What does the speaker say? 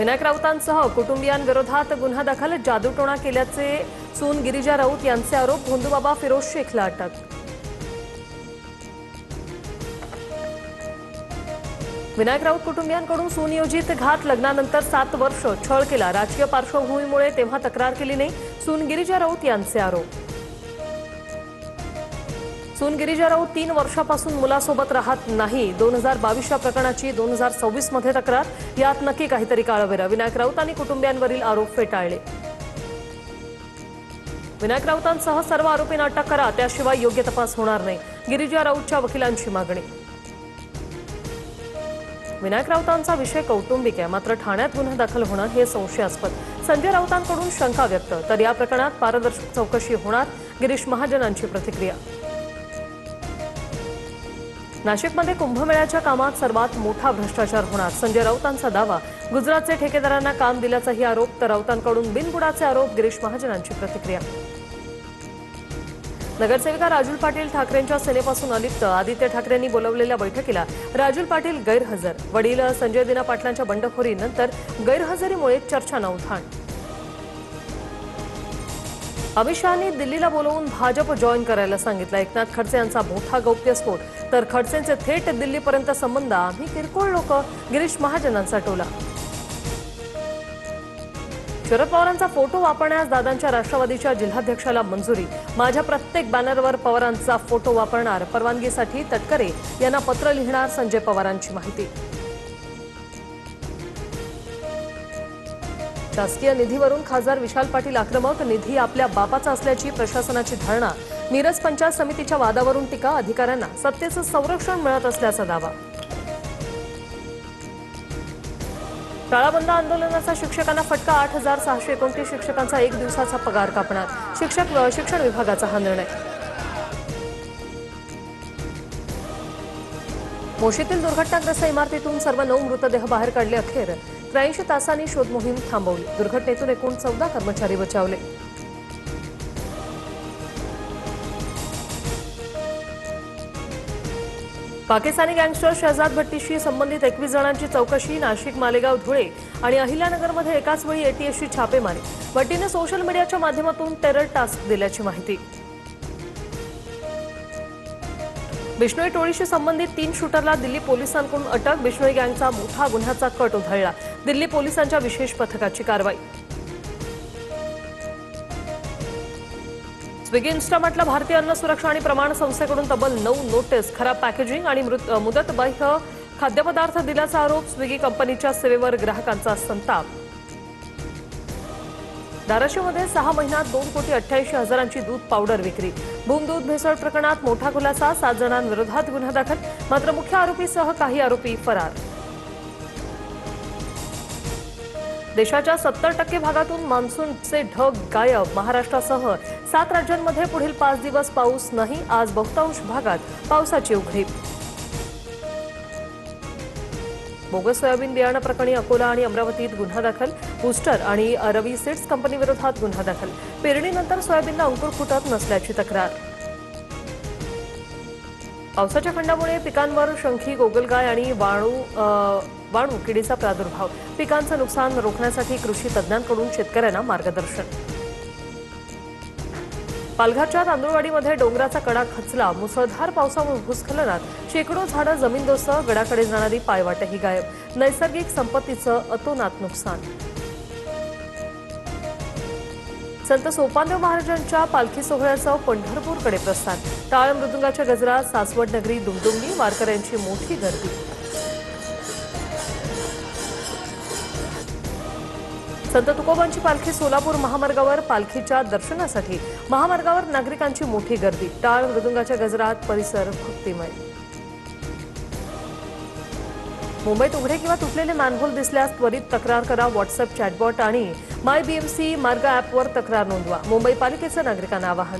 विनायक राऊतांसह कुटुंबियांविरोधात गुन्हा दाखल, जादूटोणा केल्याचे सून गिरिजा राऊत यांचे आरोप, भोंदूबाबा फिरोज शेखला अटक. विनायक राऊत कुटुंबियांकडून सुनियोजित घात, लग्नानंतर 7 वर्ष छळ केला, राजकीय पार्श्वभूमीमुळे तेव्हा तक्रार केली नाही, सून गिरिजा राऊत यांचे आरोप. सून गिरिजा राऊत 3 वर्षापासून मुलासोबत राहत नाही, 2022च्या प्रकरणाची 2026 मध्ये तक्रार, यात नक्की काहीतरी काळबेरं. विनायक राऊत आणि कुटुंबियांवरील आरोप फेटाळले. विनायक राऊतांसह सर्व आरोपींना अटक करा, त्याशिवाय योग्य तपास होणार नाही, गिरिजा राऊतच्या वकिलांची मागणी. विनायक राऊतांचा विषय कौटुंबिक आहे, मात्र ठाण्यात गुन्हा दाखल होणं हे संशयास्पद. संजय राऊतांकडून शंका व्यक्त, तर या प्रकरणात पारदर्शक चौकशी होणार, गिरीश महाजनांची प्रतिक्रिया. नाशिकमध्ये कुंभमेळ्याच्या कामात सर्वात मोठा भ्रष्टाचार होणार, संजय राऊतांचा दावा. गुजरातचे ठेकेदारांना काम दिल्याचाही आरोप, तर राऊतांकडून बिनबुडाचे आरोप, गिरीश महाजनांची प्रतिक्रिया. नगरसेविका राजुल पाटील ठाकरेंच्या सेनेपासून अलिप्त, आदित्य ठाकरेंनी बोलवलेल्या बैठकीला राजुल पाटील गैरहजर. वडील संजय दिना पाटलांच्या बंडखोरीनंतर गैरहजेरीमुळे चर्चांना उधाण. अमित शहांनी दिल्लीला बोलवून भाजप जॉईन करायला सांगितलं, एकनाथ खडसे यांचा मोठा गौप्यस्फोट, तर खडसेंचे थेट दिल्लीपर्यंत संबंध, आम्ही किरकोळ लोक, गिरीश महाजनांचा टोला. शरद पवारांचा फोटो वापरण्यास दादांच्या राष्ट्रवादीच्या जिल्हाध्यक्षाला मंजुरी, माझ्या प्रत्येक बॅनरवर पवारांचा फोटो वापरणार, परवानगीसाठी तटकरे यांना पत्र लिहिणार, संजय पवारांची माहिती. शासकीय निधीवरून खासदार विशाल पाटील आक्रमक, निधी आपल्या बापाचा असल्याची प्रशासनाची धारणा. मिरज पंचायत समितीच्या वादावरून टीका, अधिकाऱ्यांना सत्तेचं संरक्षण मिळत असल्याचा दावा. शाळाबंद आंदोलनाचा शिक्षकांना फटका, 8,629 शिक्षकांचा 1 दिवसाचा पगार कापणार, शिक्षण विभागाचा हा निर्णय. मोशीतील दुर्घटनाग्रस्त इमारतीतून सर्व 9 मृतदेह बाहेर काढले, अखेर 83 तासांनी शोध मोहीम थांबवली, दुर्घटनेतून एकूण 14 कर्मचारी बचावले. पाकिस्तानी गँगस्टर शहजाद भट्टीशी संबंधित 21 जणांची चौकशी, नाशिक, मालेगाव, धुळे आणि अहिल्यानगरमध्ये एकाच वेळी एटीएसची छापेमारी. भट्टीने सोशल मीडियाच्या माध्यमातून टेरर टास्क दिल्याची माहिती. बिश्नोई टोळीशी संबंधित 3 शूटरला दिल्ली पोलिसांकडून अटक, बिश्नोई गँगचा मोठा गुन्ह्याचा कट उधळला, दिल्ली पोलिसांच्या विशेष पथकाची कारवाई. स्विगी इन्स्टामार्टला भारतीय अन्न सुरक्षा आणि प्रमाण संस्थेकडून तब्बल 9 नोटीस, खराब पॅकेजिंग आणि मुदतबाह्य खाद्यपदार्थ दिल्याचा आरोप, स्विगी कंपनीच्या सेवेवर ग्राहकांचा संताप. धाराशिवमध्ये 6 महिन्यात 2,88,00,000ची दूध पावडर विक्री, बूम दूध भेसळ प्रकरणात मोठा खुलासा, 7 जणांविरोधात गुन्हा दाखल, मात्र मुख्य आरोपीसह काही आरोपी फरार. देशाच्या 70% भागातून मान्सूनचे ढग गायब, महाराष्ट्रासह 7 राज्यांमध्ये पुढील 5 दिवस पाऊस नाही, आज बहुतांश भागात पावसाची उघडीप. बोगस सोयाबीन बियाणं प्रकरणी अकोला आणि अमरावतीत गुन्हा दाखल, बूस्टर आणि रवी सीड्स कंपनीविरोधात गुन्हा दाखल, पेरणीनंतर सोयाबीनला अंकुर फुटत नसल्याची तक्रार. पावसाच्या खंडामुळे पिकांवर शंखी, गोगलगाय आणि वाळू किडीचा प्रादुर्भाव, पिकांचं नुकसान रोखण्यासाठी कृषी तज्ज्ञांकडून शेतकऱ्यांना मार्गदर्शन. पालघरच्या तांदुळवाडीमध्ये डोंगराचा कडा खचला, मुसळधार पावसामुळे भूस्खलनात शेकडो झाडं जमीनदोस्त, गडाकडे जाणारी पायवाटही गायब, नैसर्गिक संपत्तीचं अतोनात नुकसान. संत सोपानदेव महाराजांच्या पालखी सोहळ्याचं पंढरपूरकडे प्रस्थान, टाळ मृदुंगाच्या गजरात सासवड नगरी दुमदुमली, वारकऱ्यांची मोठी गर्दी. संत तुकोबांची पालखी सोलापूर महामार्गावर, पालखीच्या दर्शनासाठी महामार्गावर नागरिकांची मोठी गर्दी, टाळ मृदुंगाच्या गजरात परिसर भक्तिमय. मुंबईत उघडे किंवा तुटलेले मॅनहोल दिसल्यास त्वरित तक्रार करा, व्हॉट्सअप चॅटबॉट आणि माय बीएमसी मार्ग ॲपवर तक्रार नोंदवा, मुंबई पालिकेचं नागरिकांना आवाहन.